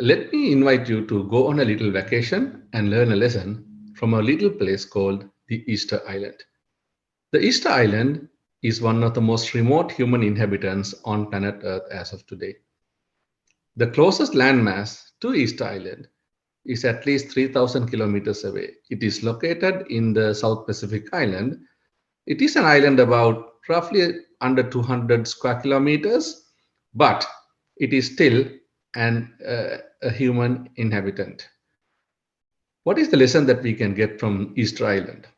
Let me invite you to go on a little vacation and learn a lesson from a little place called the Easter Island. The Easter Island is one of the most remote human inhabitants on planet Earth as of today. The closest landmass to Easter Island is at least 3,000 kilometers away. It is located in the South Pacific Island. It is an island about roughly under 200 square kilometers, but it is still a human inhabitant. What is the lesson that we can get from Easter Island?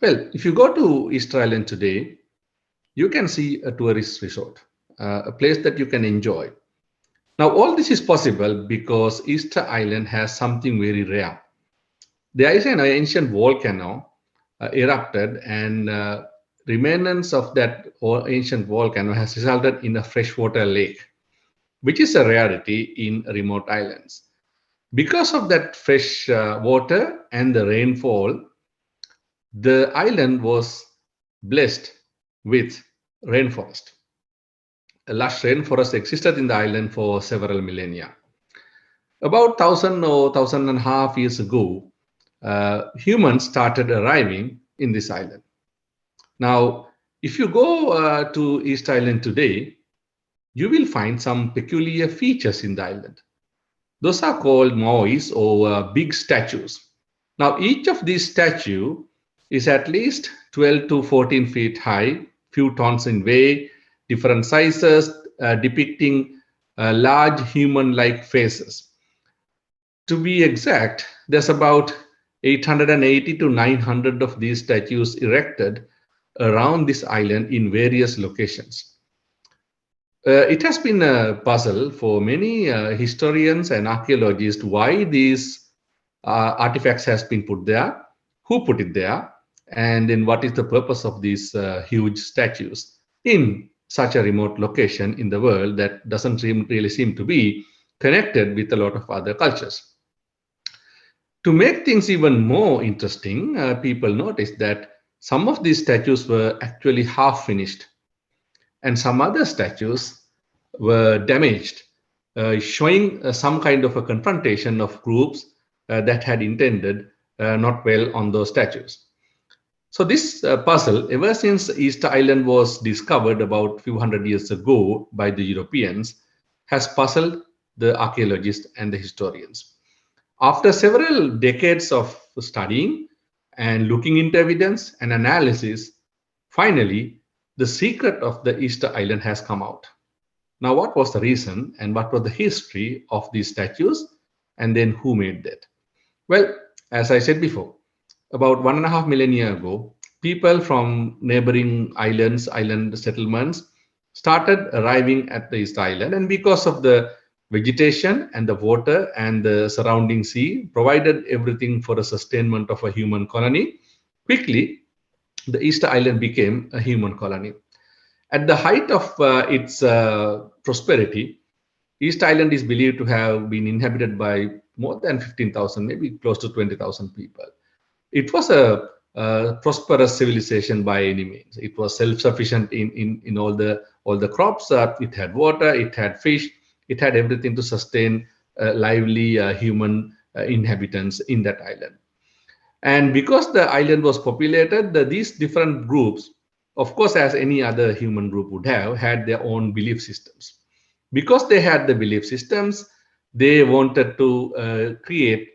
Well, if you go to Easter Island today, you can see a tourist resort, a place that you can enjoy. Now, all this is possible because Easter Island has something very rare. There is an ancient volcano erupted, and remnants of that ancient volcano has resulted in a freshwater lake, which is a rarity in remote islands. Because of that fresh water and the rainfall, the island was blessed with rainforest. A lush rainforest existed in the island for several millennia. About 1,000 or 1,500 years ago, humans started arriving in this island. Now, if you go to East Island today, you will find some peculiar features in the island. Those are called moais or big statues. Now, each of these statues is at least 12 to 14 feet high, few tons in weight, different sizes, depicting large human-like faces. To be exact, there's about 880 to 900 of these statues erected around this island in various locations. It has been a puzzle for many historians and archaeologists why these artifacts has been put there, who put it there, and then what is the purpose of these huge statues in such a remote location in the world that doesn't really seem to be connected with a lot of other cultures. To make things even more interesting, people noticed that some of these statues were actually half finished, and some other statues were damaged, showing some kind of a confrontation of groups that had intended not well on those statues. So this puzzle, ever since Easter Island was discovered about a few hundred years ago by the Europeans, has puzzled the archaeologists and the historians. After several decades of studying and looking into evidence and analysis, finally, the secret of the Easter Island has come out. Now, what was the reason and what was the history of these statues, and then who made that? Well, as I said before, about 1.5 millennia ago, people from neighboring islands, island settlements, started arriving at the Easter Island, and because of the vegetation and the water and the surrounding sea provided everything for the sustainment of a human colony, quickly the Easter Island became a human colony. At the height of its prosperity, East Island is believed to have been inhabited by more than 15,000, maybe close to 20,000 people. It was a prosperous civilization by any means. It was self-sufficient in all the crops. It had water, it had fish, it had everything to sustain lively human inhabitants in that island. And because the island was populated, these different groups, of course, as any other human group would have, had their own belief systems. Because they had the belief systems, they wanted to create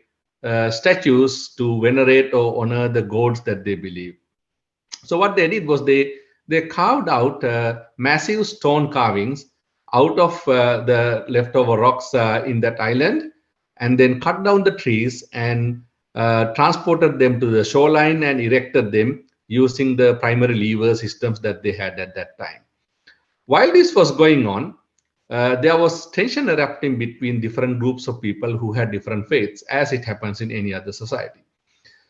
statues to venerate or honor the gods that they believe. So what they did was they carved out massive stone carvings out of the leftover rocks in that island, and then cut down the trees and transported them to the shoreline and erected them using the primary lever systems that they had at that time. While this was going on, there was tension erupting between different groups of people who had different faiths, as it happens in any other society.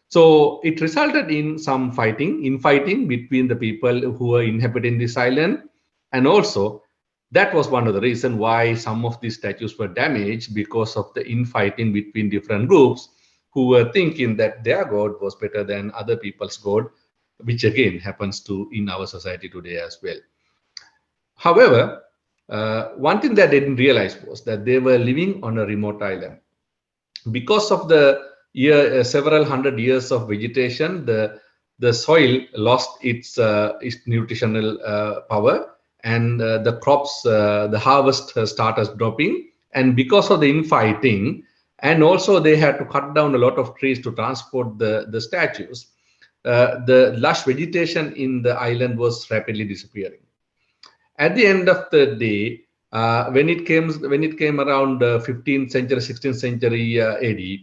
So it resulted in some infighting between the people who were inhabiting this island, and also that was one of the reasons why some of these statues were damaged, because of the infighting between different groups who were thinking that their god was better than other people's god, which again happens to in our society today as well. However, one thing that they didn't realize was that they were living on a remote island. Because of the several hundred years of vegetation, the soil lost its nutritional power, and the crops, the harvest started dropping. And because of the infighting, and also they had to cut down a lot of trees to transport the statues, the lush vegetation in the island was rapidly disappearing. At the end of the day, when it came around 15th century, 16th century AD,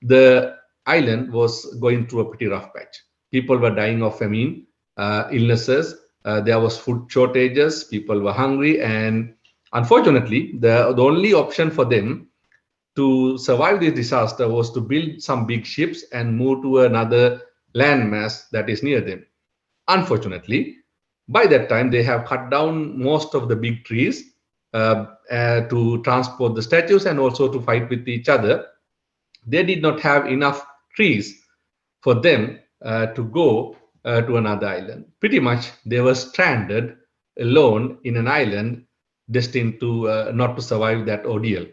the island was going through a pretty rough patch. People were dying of famine, illnesses. There was food shortages. People were hungry, and unfortunately, the only option for them to survive this disaster was to build some big ships and move to another landmass that is near them. Unfortunately, by that time, they have cut down most of the big trees to transport the statues and also to fight with each other. They did not have enough trees for them to go to another island. Pretty much, they were stranded alone in an island, destined to not to survive that ordeal.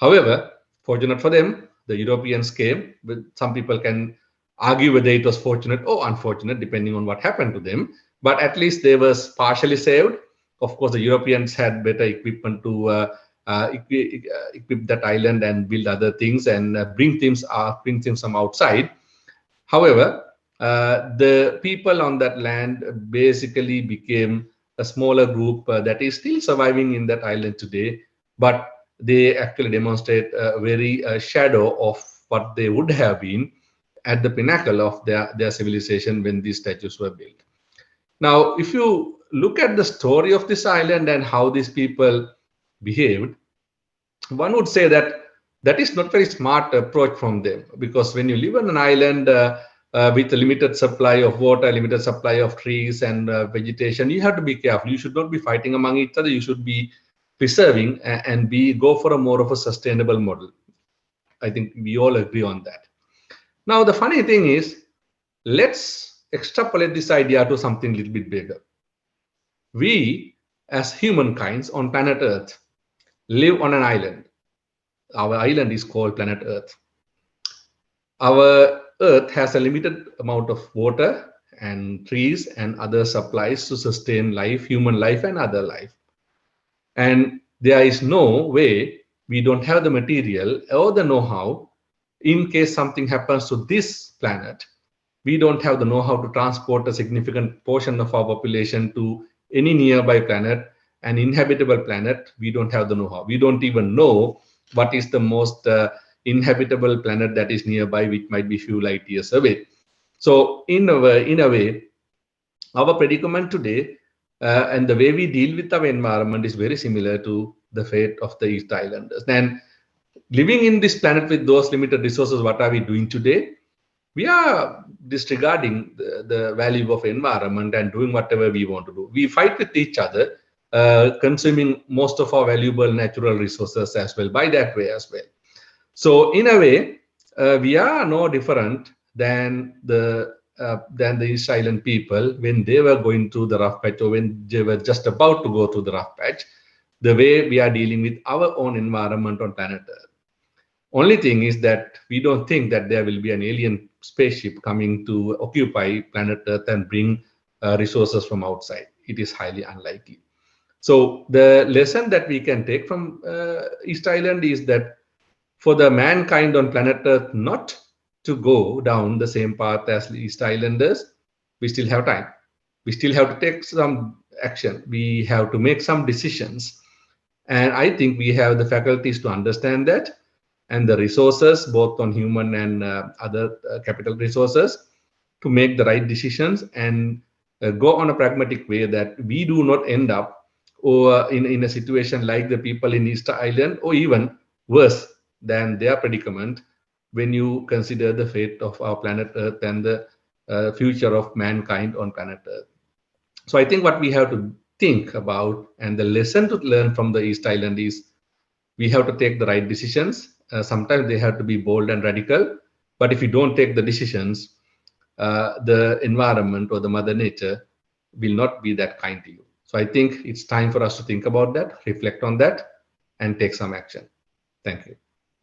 However, fortunate for them, the Europeans came. Some people can argue whether it was fortunate or unfortunate, depending on what happened to them. But at least they were partially saved. Of course, the Europeans had better equipment to equip that island and build other things and bring things from outside. However, the people on that land basically became a smaller group that is still surviving in that island today, but they actually demonstrate a very shadow of what they would have been at the pinnacle of their civilization when these statues were built. Now, if you look at the story of this island and how these people behaved, one would say that that is not very smart approach from them, because when you live on an island with a limited supply of water, limited supply of trees and vegetation, you have to be careful. You should not be fighting among each other. You should be preserving and go for a more of a sustainable model. I think we all agree on that. Now, the funny thing is, let's extrapolate this idea to something a little bit bigger. We, as humankind on planet Earth, live on an island. Our island is called planet Earth. Our Earth has a limited amount of water and trees and other supplies to sustain life, human life and other life. And there is no way we don't have the material or the know-how in case something happens to this planet. We don't have the know-how to transport a significant portion of our population to any nearby planet, an inhabitable planet. We don't have the know-how. We don't even know what is the most inhabitable planet that is nearby, which might be few light years away. So in a way, our predicament today and the way we deal with our environment is very similar to the fate of the East Islanders. And living in this planet with those limited resources, what are we doing today? We are disregarding the value of environment and doing whatever we want to do. We fight with each other, consuming most of our valuable natural resources as well, by that way as well. So in a way, we are no different than the East Island people when they were going through the rough patch, or when they were just about to go through the rough patch, the way we are dealing with our own environment on planet Earth. Only thing is that we don't think that there will be an alien spaceship coming to occupy planet Earth and bring resources from outside. It is highly unlikely. So the lesson that we can take from East Island is that for the mankind on planet Earth not to go down the same path as the East Islanders, we still have time. We still have to take some action. We have to make some decisions. And I think we have the faculties to understand that, and the resources, both on human and other capital resources, to make the right decisions and go on a pragmatic way, that we do not end up in a situation like the people in Easter Island, or even worse than their predicament, when you consider the fate of our planet Earth and the future of mankind on planet Earth. So I think what we have to think about, and the lesson to learn from the East Island, is we have to take the right decisions. Sometimes they have to be bold and radical, but if you don't take the decisions, the environment or the mother nature will not be that kind to you. So So I think it's time for us to think about that, reflect on that, and take some action. Thank you.